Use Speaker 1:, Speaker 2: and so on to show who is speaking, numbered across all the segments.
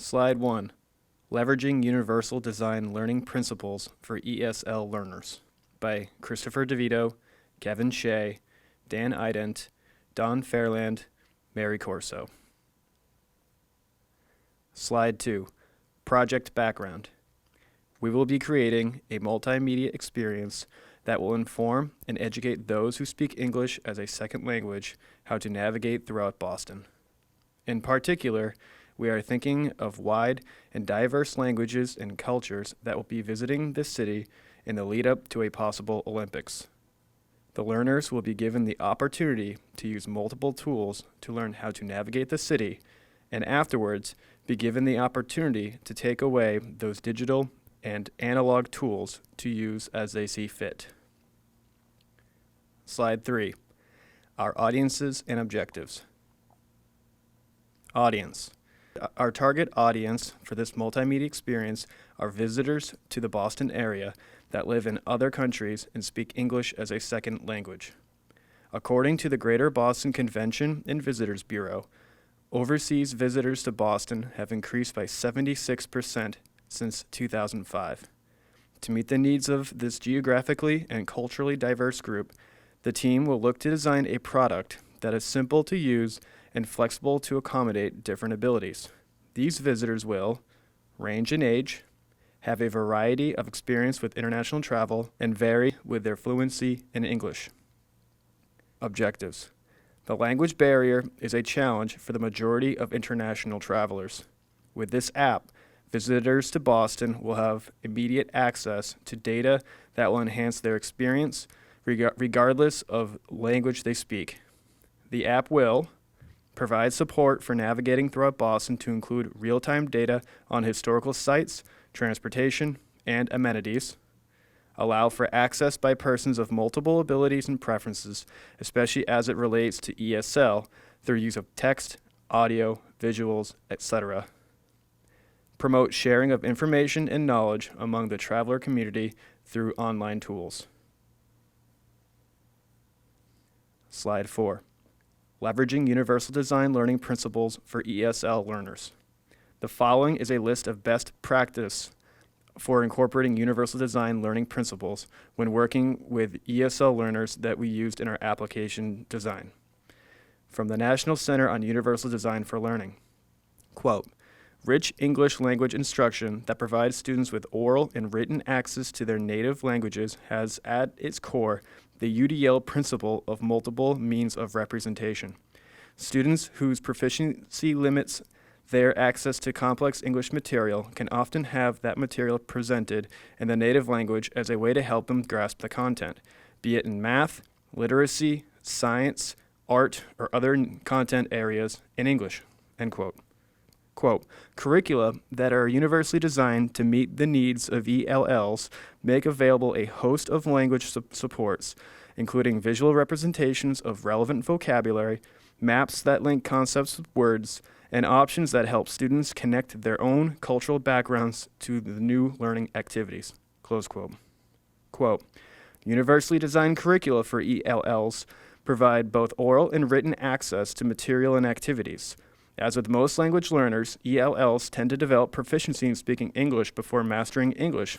Speaker 1: Slide 1. Leveraging Universal Design Learning Principles for ESL Learners by Christopher DeVito, Kevin Shea, Dan Ident, Don Fairland, Mary Corso. Slide 2. Project Background. We will be creating a multimedia experience that will inform and educate those who speak English as a second language how to navigate throughout Boston. In particular, we are thinking of wide and diverse languages and cultures that will be visiting this city in the lead up to a possible Olympics. The learners will be given the opportunity to use multiple tools to learn how to navigate the city, and afterwards be given the opportunity to take away those digital and analog tools to use as they see fit. Slide 3. Our audiences and objectives. Audience. Our target audience for this multimedia experience are visitors to the Boston area that live in other countries and speak English as a second language. According to the Greater Boston Convention and Visitors Bureau, overseas visitors to Boston have increased by 76% since 2005. To meet the needs of this geographically and culturally diverse group, the team will look to design a product that is simple to use and flexible to accommodate different abilities. These visitors will range in age, have a variety of experience with international travel, and vary with their fluency in English. Objectives. The language barrier is a challenge for the majority of international travelers. With this app, visitors to Boston will have immediate access to data that will enhance their experience regardless of language they speak. The app will provide support for navigating throughout Boston to include real-time data on historical sites, transportation, and amenities, allow for access by persons of multiple abilities and preferences, especially as it relates to ESL, through use of text, audio, visuals, etc. Promote sharing of information and knowledge among the traveler community through online tools. Slide 4. Leveraging Universal Design Learning Principles for ESL Learners. The following is a list of best practice for incorporating Universal Design Learning Principles when working with ESL learners that we used in our application design. From the National Center on Universal Design for Learning. Quote, rich English language instruction that provides students with oral and written access to their native languages has at its core the UDL principle of multiple means of representation. Students whose proficiency limits their access to complex English material can often have that material presented in the native language as a way to help them grasp the content, be it in math, literacy, science, art, or other content areas in English, end quote. Quote, curricula that are universally designed to meet the needs of ELLs make available a host of language supports, including visual representations of relevant vocabulary, maps that link concepts with words, and options that help students connect their own cultural backgrounds to the new learning activities, close quote. Quote, universally designed curricula for ELLs provide both oral and written access to material and activities. As with most language learners, ELLs tend to develop proficiency in speaking English before mastering English,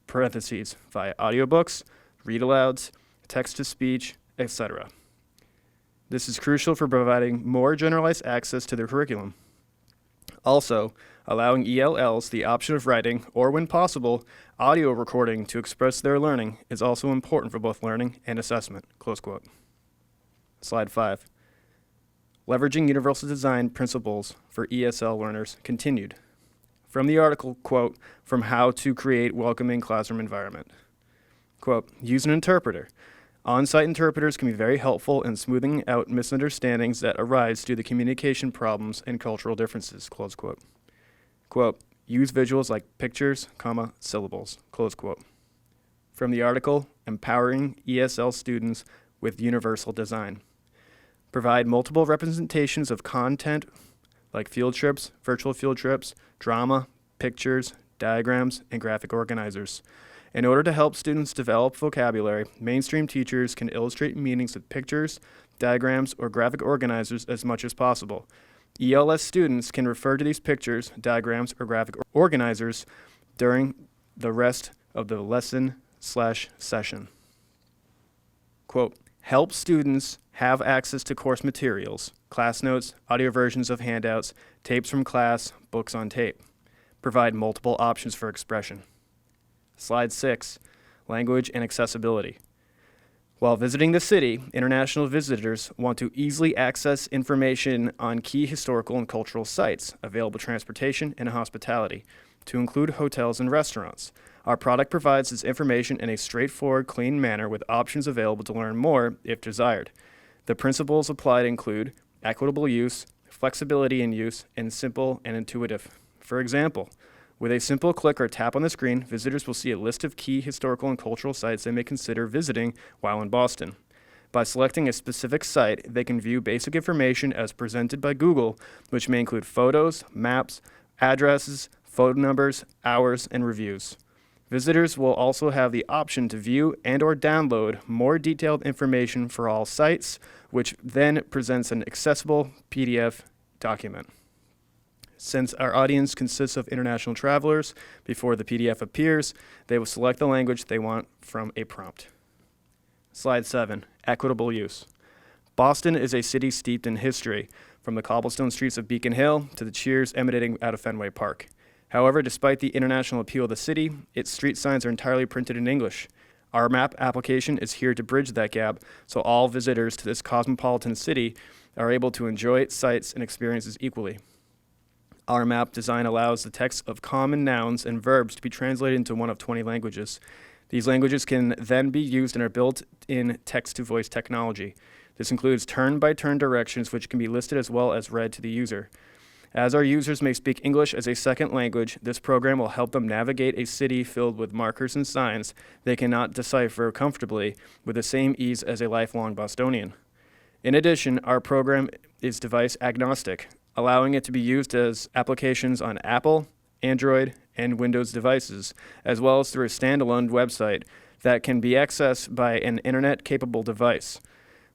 Speaker 1: parentheses, via audiobooks, read-alouds, text-to-speech, etc. This is crucial for providing more generalized access to their curriculum. Also, allowing ELLs the option of writing, or when possible, audio recording to express their learning is also important for both learning and assessment, close quote. Slide 5. Leveraging Universal Design Principles for ESL Learners continued. From the article, quote, from How to Create Welcoming Classroom Environment. Quote, use an interpreter. On-site interpreters can be very helpful in smoothing out misunderstandings that arise due to communication problems and cultural differences, close quote. Quote, use visuals like pictures, comma, syllables, close quote. From the article, Empowering ESL Students with Universal Design. Provide multiple representations of content like field trips, virtual field trips, drama, pictures, diagrams, and graphic organizers. In order to help students develop vocabulary, mainstream teachers can illustrate meanings with pictures, diagrams, or graphic organizers as much as possible. ELS students can refer to these pictures, diagrams, or graphic organizers during the rest of the lesson/session. Quote, help students have access to course materials, class notes, audio versions of handouts, tapes from class, books on tape. Provide multiple options for expression. Slide 6, language and accessibility. While visiting the city, international visitors want to easily access information on key historical and cultural sites, available transportation, and hospitality, to include hotels and restaurants. Our product provides this information in a straightforward, clean manner with options available to learn more if desired. The principles applied include equitable use, flexibility in use, and simple and intuitive. For example, with a simple click or tap on the screen, visitors will see a list of key historical and cultural sites they may consider visiting while in Boston. By selecting a specific site, they can view basic information as presented by Google, which may include photos, maps, addresses, phone numbers, hours, and reviews. Visitors will also have the option to view and/or download more detailed information for all sites, which then presents an accessible PDF document. Since our audience consists of international travelers, before the PDF appears, they will select the language they want from a prompt. Slide 7, equitable use. Boston is a city steeped in history, from the cobblestone streets of Beacon Hill to the cheers emanating out of Fenway Park. However, despite the international appeal of the city, its street signs are entirely printed in English. Our map application is here to bridge that gap so all visitors to this cosmopolitan city are able to enjoy its sights and experiences equally. Our map design allows the text of common nouns and verbs to be translated into one of 20 languages. These languages can then be used and are built-in text-to-voice technology. This includes turn-by-turn directions, which can be listed as well as read to the user. As our users may speak English as a second language, this program will help them navigate a city filled with markers and signs they cannot decipher comfortably with the same ease as a lifelong Bostonian. In addition, our program is device agnostic, allowing it to be used as applications on Apple, Android, and Windows devices, as well as through a standalone website that can be accessed by an internet-capable device.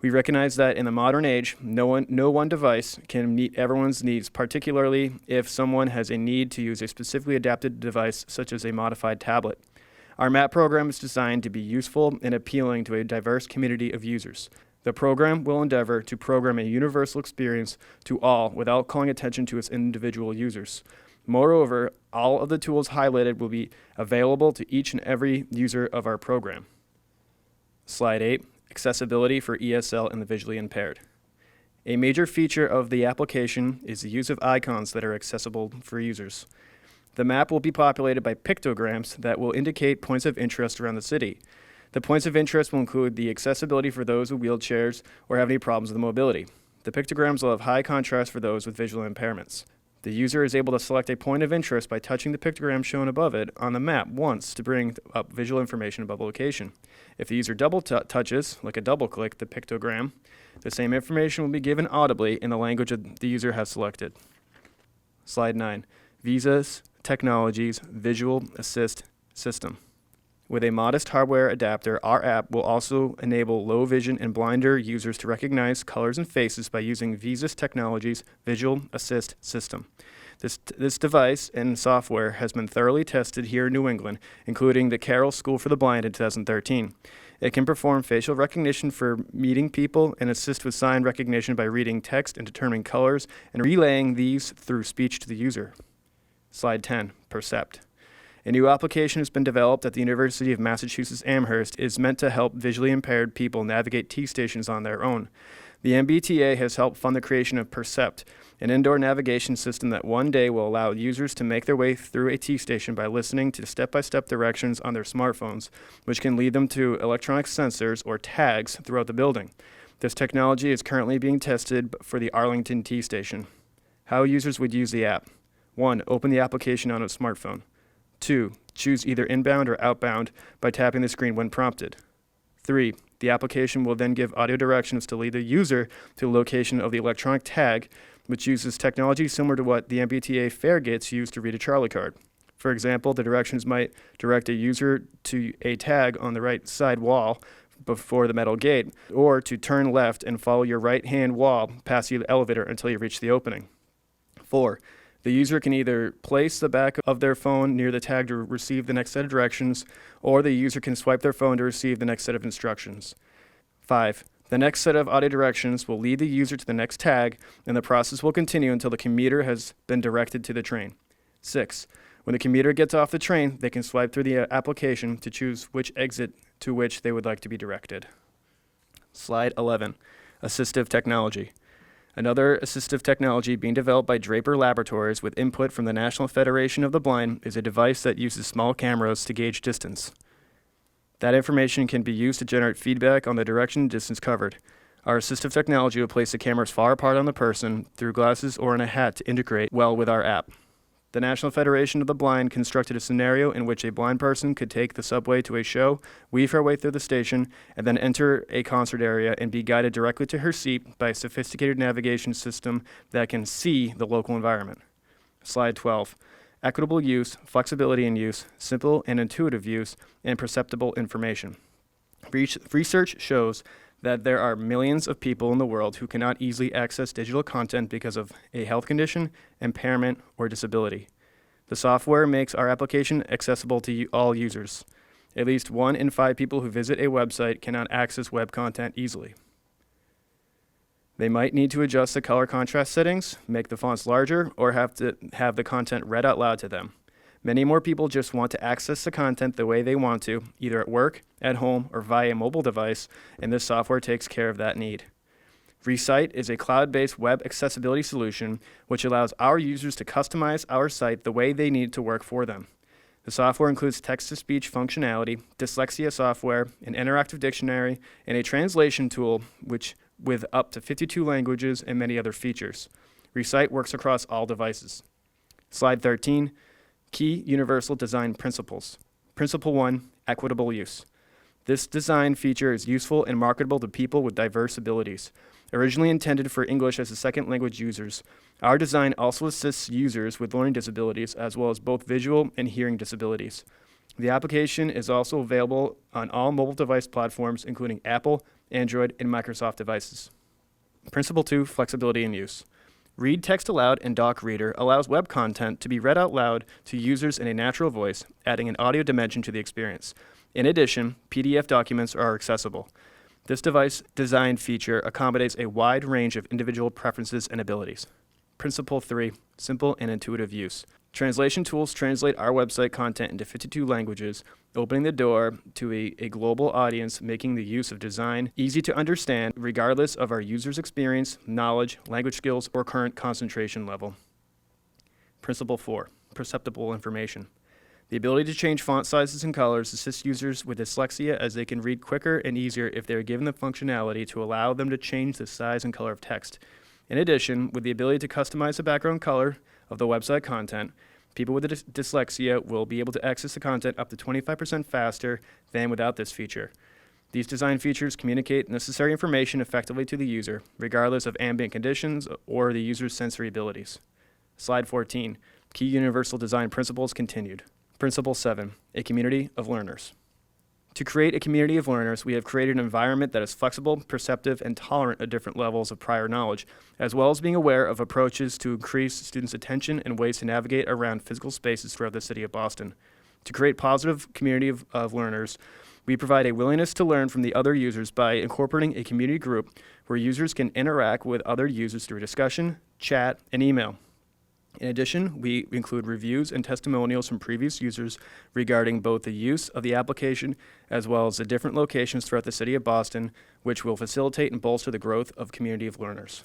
Speaker 1: We recognize that in the modern age, no one device can meet everyone's needs, particularly if someone has a need to use a specifically adapted device, such as a modified tablet. Our MAP program is designed to be useful and appealing to a diverse community of users. The program will endeavor to program a universal experience to all without calling attention to its individual users. Moreover, all of the tools highlighted will be available to each and every user of our program. Slide 8, accessibility for ESL and the visually impaired. A major feature of the application is the use of icons that are accessible for users. The map will be populated by pictograms that will indicate points of interest around the city. The points of interest will include the accessibility for those with wheelchairs or have any problems with mobility. The pictograms will have high contrast for those with visual impairments. The user is able to select a point of interest by touching the pictogram shown above it on the map once to bring up visual information about the location. If the user double touches, like a double click, the pictogram, the same information will be given audibly in the language the user has selected. Slide 9, Visa's Technologies Visual Assist System. With a modest hardware adapter, our app will also enable low vision and blinder users to recognize colors and faces by using Visa's Technologies Visual Assist System. This device and software has been thoroughly tested here in New England, including the Carroll School for the Blind in 2013. It can perform facial recognition for meeting people and assist with sign recognition by reading text and determining colors and relaying these through speech to the user. Slide 10, Percept. A new application has been developed at the University of Massachusetts Amherst. It is meant to help visually impaired people navigate T-stations on their own. The MBTA has helped fund the creation of Percept, an indoor navigation system that one day will allow users to make their way through a T-station by listening to step-by-step directions on their smartphones, which can lead them to electronic sensors or tags throughout the building. This technology is currently being tested for the Arlington T-station. How users would use the app. 1. Open the application on a smartphone. 2. Choose either inbound or outbound by tapping the screen when prompted. 3. The application will then give audio directions to lead the user to the location of the electronic tag, which uses technology similar to what the MBTA fare gates use to read a Charlie card. For example, the directions might direct a user to a tag on the right side wall before the metal gate, or to turn left and follow your right-hand wall past the elevator until you reach the opening. 4. The user can either place the back of their phone near the tag to receive the next set of directions, or the user can swipe their phone to receive the next set of instructions. 5. The next set of audio directions will lead the user to the next tag, and the process will continue until the commuter has been directed to the train. 6. When the commuter gets off the train, they can swipe through the application to choose which exit to which they would like to be directed. Slide 11. Assistive technology. Another assistive technology being developed by Draper Laboratories with input from the National Federation of the Blind is a device that uses small cameras to gauge distance. That information can be used to generate feedback on the direction and distance covered. Our assistive technology will place the cameras far apart on the person through glasses or in a hat to integrate well with our app. The National Federation of the Blind constructed a scenario in which a blind person could take the subway to a show, weave her way through the station, and then enter a concert area and be guided directly to her seat by a sophisticated navigation system that can see the local environment. Slide 12. Equitable use, flexibility in use, simple and intuitive use, and perceptible information. Research shows that there are millions of people in the world who cannot easily access digital content because of a health condition, impairment, or disability. The software makes our application accessible to all users. At least 1 in 5 people who visit a website cannot access web content easily. They might need to adjust the color contrast settings, make the fonts larger, or have to have the content read out loud to them. Many more people just want to access the content the way they want to, either at work, at home, or via a mobile device, and this software takes care of that need. Recite is a cloud-based web accessibility solution which allows our users to customize our site the way they need it to work for them. The software includes text-to-speech functionality, dyslexia software, an interactive dictionary, and a translation tool with up to 52 languages and many other features. Recite works across all devices. Slide 13. Key Universal Design Principles. Principle 1, Equitable Use. This design feature is useful and marketable to people with diverse abilities. Originally intended for English as a second language users, our design also assists users with learning disabilities as well as both visual and hearing disabilities. The application is also available on all mobile device platforms, including Apple, Android, and Microsoft devices. Principle 2, Flexibility in Use. Read Text Aloud and Doc Reader allows web content to be read out loud to users in a natural voice, adding an audio dimension to the experience. In addition, PDF documents are accessible. This device design feature accommodates a wide range of individual preferences and abilities. Principle 3, Simple and Intuitive Use. Translation tools translate our website content into 52 languages, opening the door to a global audience, making the use of design easy to understand regardless of our users' experience, knowledge, language skills, or current concentration level. Principle 4, Perceptible Information. The ability to change font sizes and colors assists users with dyslexia as they can read quicker and easier if they are given the functionality to allow them to change the size and color of text. In addition, with the ability to customize the background color of the website content, people with dyslexia will be able to access the content up to 25% faster than without this feature. These design features communicate necessary information effectively to the user, regardless of ambient conditions or the user's sensory abilities. Slide 14, Key Universal Design Principles continued. Principle 7, A Community of Learners. To create a community of learners, we have created an environment that is flexible, perceptive, and tolerant of different levels of prior knowledge, as well as being aware of approaches to increase students' attention and ways to navigate around physical spaces throughout the city of Boston. To create a positive community of learners, we provide a willingness to learn from the other users by incorporating a community group where users can interact with other users through discussion, chat, and email. In addition, we include reviews and testimonials from previous users regarding both the use of the application as well as the different locations throughout the city of Boston, which will facilitate and bolster the growth of community of learners.